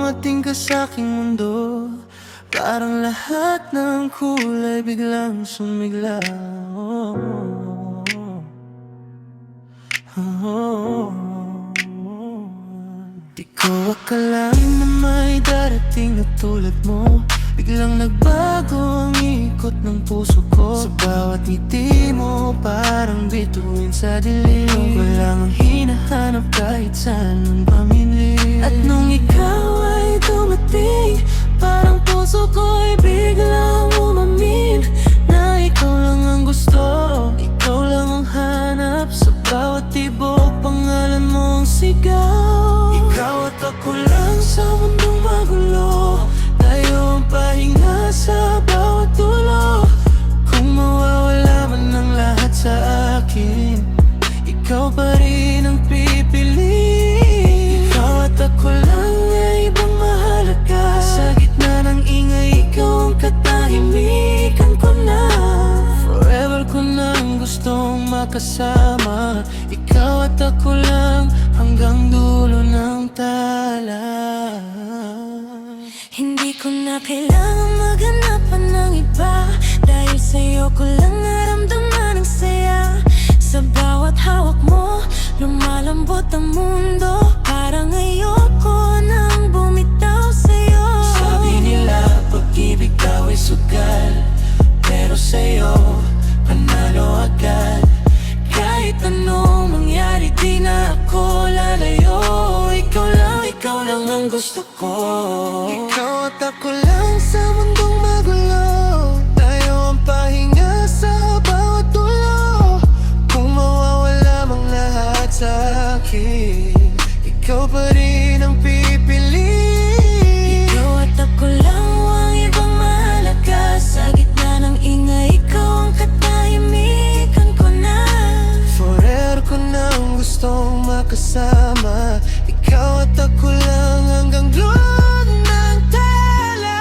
dumating ka sa aking mundo, parang lahat ng kulay biglang sumigla. Di ko akalain na may darating na tulad mo. Biglang nagbago ang ikot ng puso ko. Sa bawat ngiti mo parang bituin sa dilim. Wala ang hinahanap kahit saan ang pamili. At nung ikaw ay dumating, parang puso ko'y biglang umamin na ikaw lang ang gusto, ikaw lang ang hanap. Sa bawat tibok, pangalan mo ang sigaw. Ikaw at ako lang sa mundong magulo, tayo ang pahinga sa bawat dulo. Kung mawawala man ang lahat sa akin, ikaw pa rin ang pipili. Ikaw at ako lang ay ibang mahalaga. Sa gitna ng ingay, ikaw ang katahimikan ko na. Forever ko nang gustong makasama, ikaw at ako lang hanggang dulo ng tala. Hindi ko na kailangan maghanap pa ng iba, dahil sa'yo ko lang naramdaman ang saya. Sa bawat hawak mo, lumalambot ang mundo. Parang ayoko nang bumitaw sa'yo. Sabi nila pag-ibig daw ay sugal, pero sa'yo panalo agad. Kahit anong mangyari di na ako lalayo. Ikaw lang ang gusto ko. Ikaw at ako lang sa mundong magulo, tayo ang pahinga sa bawat dulo. Kung mawawala mang lahat sa akin, ikaw pa rin ang pipili. Ikaw at ako lang ang ibang mahalaga. Sa gitna ng ingay, ikaw ang katahimikan ko na. Forever ko nang gustong makasama, ikaw at ako lang hanggang dulo ng tala.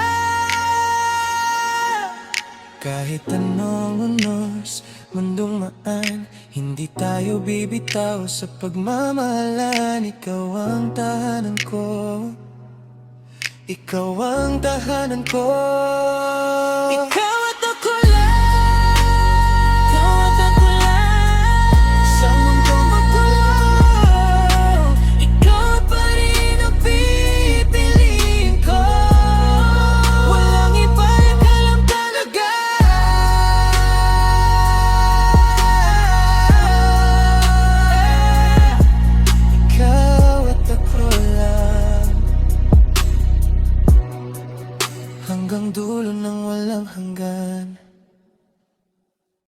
Kahit anong unos, mundong maan, hindi tayo bibitaw sa pagmamahalan. Ikaw ang tahanan ko, ikaw ang tahanan ko. Ikaw at ako lang, ikaw at ako lang sa mundong magulo. Ikaw pa rin ang pipiliin ko. Walang iba, ikaw lang talaga. Ikaw at ako lang hanggang dulo ng walang hanggan.